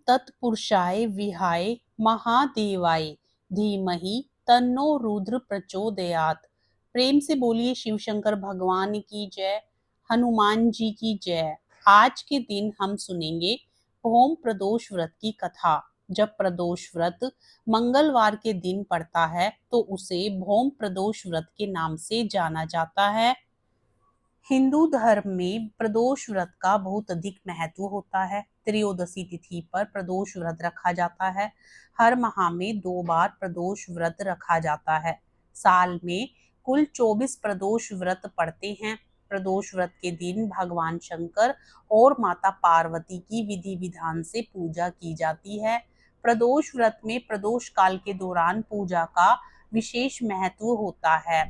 तत्पुरुषाय विहाय महादेवाय धीमहि तन्नो रुद्र प्रचोदयात। प्रेम से बोलिए शिव शंकर भगवान की जय, हनुमान जी की जय। आज के दिन हम सुनेंगे भौम प्रदोष व्रत की कथा। जब प्रदोष व्रत मंगलवार के दिन पड़ता है तो उसे भौम प्रदोष व्रत के नाम से जाना जाता है। हिंदू धर्म में प्रदोष व्रत का बहुत अधिक महत्व होता है। त्रयोदशी तिथि पर प्रदोष व्रत रखा जाता है। हर माह में 2 बार प्रदोष व्रत रखा जाता है। साल में कुल 24 प्रदोष व्रत पड़ते हैं। प्रदोष व्रत के दिन भगवान शंकर और माता पार्वती की विधि विधान से पूजा की जाती है। प्रदोष व्रत में प्रदोष काल के दौरान पूजा का विशेष महत्व होता है।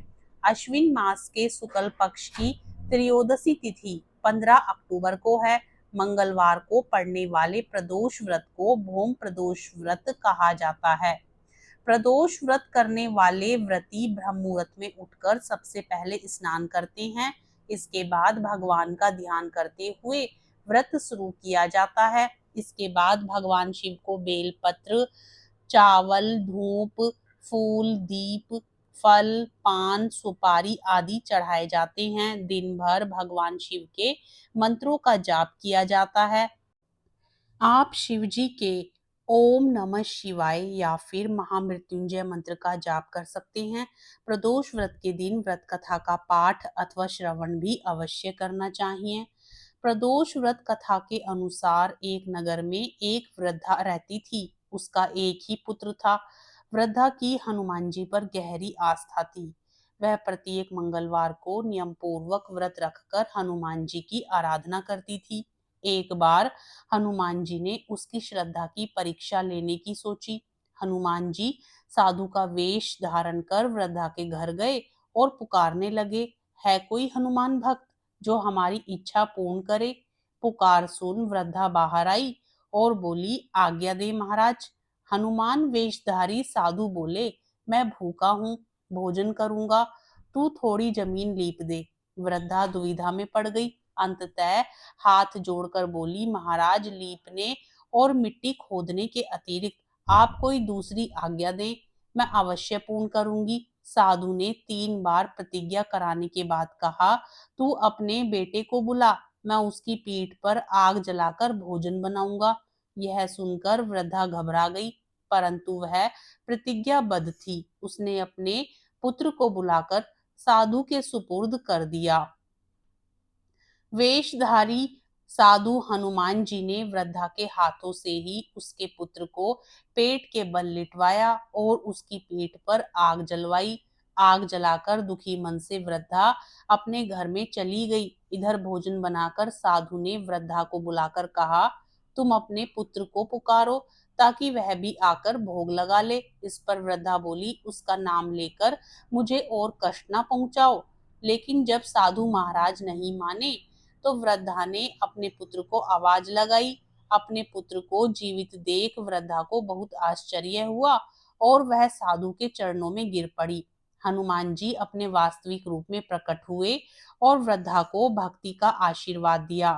अश्विन मास के शुक्ल पक्ष की त्रयोदशी तिथि 15 अक्टूबर को है। मंगलवार को पड़ने वाले प्रदोष व्रत को भौम प्रदोष व्रत कहा जाता है। प्रदोष व्रत करने वाले व्रती ब्रह्म मुहूर्त में उठकर सबसे पहले स्नान करते हैं। इसके बाद भगवान का ध्यान करते हुए व्रत शुरू किया जाता है। इसके बाद भगवान शिव को बेलपत्र, चावल, धूप, फूल, दीप, फल, पान, सुपारी आदि चढ़ाए जाते हैं। दिन भर भगवान शिव के मंत्रों का जाप किया जाता है। आप शिव जी के ओम नमः शिवाय या फिर महामृत्युंजय मंत्र का जाप कर सकते हैं। प्रदोष व्रत के दिन व्रत कथा का पाठ अथवा श्रवण भी अवश्य करना चाहिए। प्रदोष व्रत कथा के अनुसार एक नगर में एक वृद्धा रहती थी। उसका एक ही पुत्र था। वृद्धा की हनुमान जी पर गहरी आस्था थी। वह प्रत्येक मंगलवार को नियम पूर्वक व्रत रखकर हनुमान जी की आराधना करती थी। एक बार हनुमान जी ने उसकी श्रद्धा की परीक्षा लेने की सोची। हनुमान जी साधु का वेश धारण कर वृद्धा के घर गए और पुकारने लगे, है कोई हनुमान भक्त जो हमारी इच्छा पूर्ण करे? पुकार सुन वृद्धा बाहर आई और बोली, आज्ञा दे महाराज। हनुमान वेशधारी साधु बोले, मैं भूखा हूँ, भोजन करूंगा, तू थोड़ी जमीन लीप दे। वृद्धा दुविधा में पड़ गई। अंततः हाथ जोड़कर बोली, महाराज लीपने और मिट्टी खोदने के अतिरिक्त आप कोई दूसरी आज्ञा दें, मैं अवश्य पूर्ण करूंगी। साधु ने 3 बार प्रतिज्ञा कराने के बाद कहा, तू अपने बेटे को बुला, मैं उसकी पीठ पर आग जलाकर भोजन बनाऊंगा। यह सुनकर वृद्धा घबरा गई, परंतु वह प्रतिज्ञाबद्ध थी। उसने अपने पुत्र को बुलाकर साधु के सुपुर्द कर दिया। वेशधारी साधु हनुमान जी ने वृद्धा के हाथों से ही उसके पुत्र को पेट के बल लिटवाया और उसकी पीठ पर आग जलवाई। आग जलाकर दुखी मन से वृद्धा अपने घर में चली गई। इधर भोजन बनाकर साधु ने वृद्धा को बुलाकर कहा, तुम अपने पुत्र को पुकारो ताकि वह भी आकर भोग लगा ले। इस पर वृद्धा बोली, उसका नाम लेकर मुझे और कष्ट न पहुंचाओ। लेकिन जब साधु महाराज नहीं माने तो वृद्धा ने अपने पुत्र को आवाज लगाई। अपने पुत्र को जीवित देख वृद्धा को बहुत आश्चर्य हुआ और वह साधु के चरणों में गिर पड़ी। हनुमान जी अपने वास्तविक रूप में प्रकट हुए और वृद्धा को भक्ति का आशीर्वाद दिया।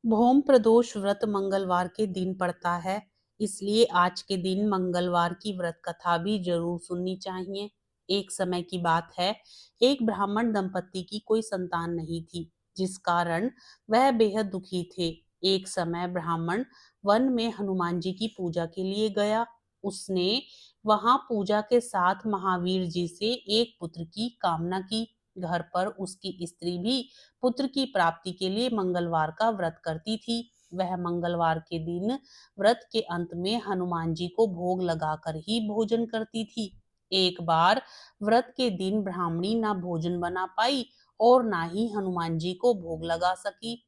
भौम प्रदोष व्रत मंगलवार के दिन पड़ता है, इसलिए आज के दिन मंगलवार की व्रत कथा भी जरूर सुननी चाहिए। एक समय की बात है, एक ब्राह्मण दंपति की कोई संतान नहीं थी, जिस कारण वह बेहद दुखी थे। एक समय ब्राह्मण वन में हनुमान जी की पूजा के लिए गया। उसने वहां पूजा के साथ महावीर जी से एक पुत्र की कामना की। घर पर उसकी स्त्री भी पुत्र की प्राप्ति के लिए मंगलवार का व्रत करती थी। वह मंगलवार के दिन व्रत के अंत में हनुमान जी को भोग लगाकर ही भोजन करती थी। एक बार व्रत के दिन ब्राह्मणी ना भोजन बना पाई और ना ही हनुमान जी को भोग लगा सकी।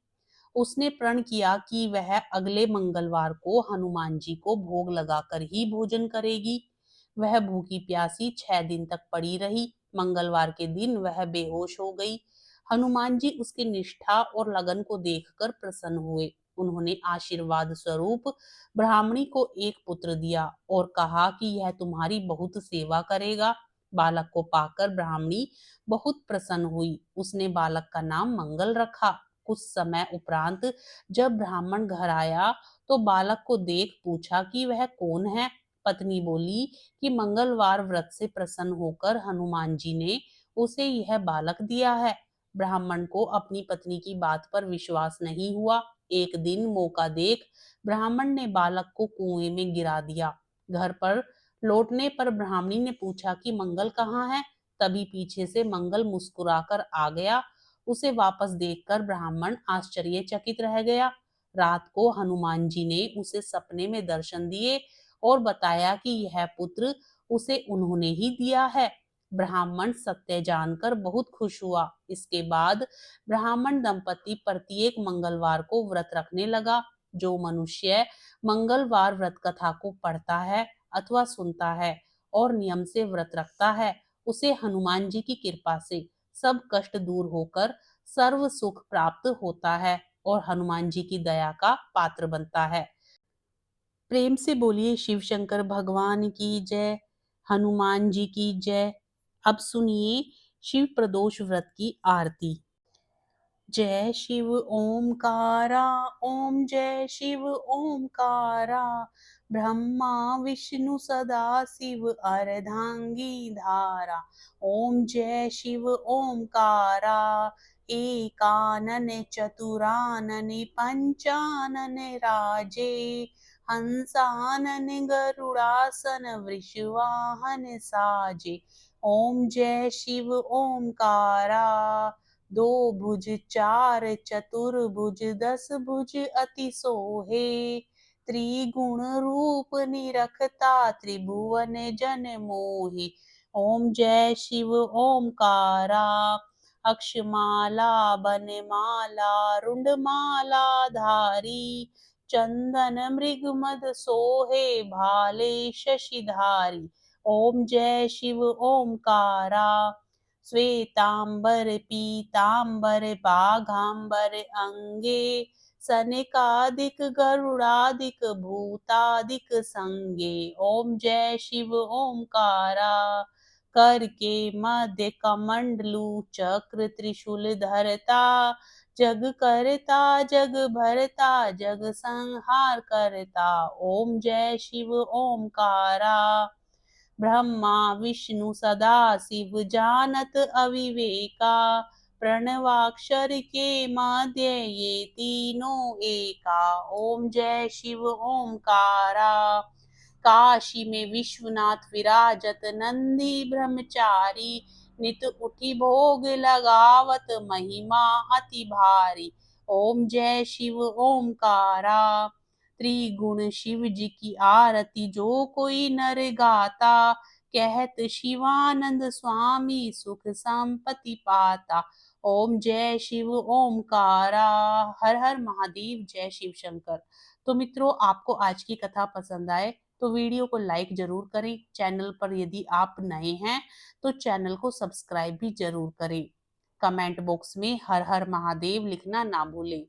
उसने प्रण किया कि वह अगले मंगलवार को हनुमान जी को भोग लगाकर ही भोजन करेगी। वह भूखी प्यासी 6 दिन तक पड़ी रही। मंगलवार के दिन वह बेहोश हो गई। हनुमान जी उसकी निष्ठा और लगन को देखकर प्रसन्न हुए। उन्होंने आशीर्वाद स्वरूप ब्राह्मणी को एक पुत्र दिया और कहा कि यह तुम्हारी बहुत सेवा करेगा। बालक को पाकर ब्राह्मणी बहुत प्रसन्न हुई। उसने बालक का नाम मंगल रखा। कुछ समय उपरांत जब ब्राह्मण घर आया तो बालक को देख पूछा कि वह कौन है। पत्नी बोली कि मंगलवार व्रत से प्रसन्न होकर हनुमान जी ने उसे यह बालक दिया है। ब्राह्मण को अपनी पत्नी की बात पर विश्वास नहीं हुआ। एक दिन मौका देख ब्राह्मण ने बालक को कुएं में गिरा दिया। घर पर लौटने पर ब्राह्मणी ने पूछा कि मंगल कहाँ है। तभी पीछे से मंगल मुस्कुराकर आ गया। उसे वापस देखकर ब्राह्मण आश्चर्यचकित रह गया। रात को हनुमान जी ने उसे सपने में दर्शन दिए और बताया कि यह पुत्र उसे उन्होंने ही दिया है। ब्राह्मण सत्य जानकर बहुत खुश हुआ। इसके बाद ब्राह्मण दंपति प्रत्येक मंगलवार को व्रत रखने लगा। जो मनुष्य मंगलवार व्रत कथा को पढ़ता है अथवा सुनता है और नियम से व्रत रखता है, उसे हनुमान जी की कृपा से सब कष्ट दूर होकर सर्व सुख प्राप्त होता है और हनुमान जी की दया का पात्र बनता है। प्रेम से बोलिए शिव शंकर भगवान की जय, हनुमान जी की जय। अब सुनिए शिव प्रदोष व्रत की आरती। जय शिव ओमकारा, ओम जय शिव ओमकारा, ब्रह्मा विष्णु सदा शिव अर्धांगी धारा। ओम जय शिव ओमकारा, एकानन चतुरानन पंचानन राजे, हंसानन गरुड़ासन वृषवाहन साजे। ओम जय शिव ओमकारा, दो भुज चार चतुर्भुज दस भुज अति सोहे, त्रिगुण रूप निरखता त्रिभुवन जन मोहि। ओम जय शिव ओमकारा, अक्षमाला बनमाला रुंडमाला धारी, चंदन मृग मद सोहे भाले शशिधारी। ओम जय शिव ओमकारा, श्वेतांबर पीतांबर बाघांबर अंगे, सनकादिक गरुड़ादिक भूतादिक संगे। ओम जय शिव ओमकारा, कर के मध्य कमंडलू चक्र त्रिशूल धरता, जग करता जग भरता जग संहार करता। ओम जय शिव ओमकारा, ब्रह्मा विष्णु सदा शिव जानत अविवेका, प्रणवाक्षर के मध्य ये तीनों एका। ओम जय शिव ओमकारा, काशी में विश्वनाथ विराजत नंदी ब्रह्मचारी, नित उठी भोग लगावत महिमा अति भारी। ओम जय शिव ओमकारा, त्रिगुण शिव जी की आरती जो कोई नर गाता, कहत शिवानंद स्वामी सुख संपत्ति पाता। ओम जय शिव ओमकारा। हर हर महादेव, जय शिव शंकर। तो मित्रों, आपको आज की कथा पसंद आए तो वीडियो को लाइक जरूर करें। चैनल पर यदि आप नए हैं तो चैनल को सब्सक्राइब भी जरूर करें। कमेंट बॉक्स में हर हर महादेव लिखना ना भूलें।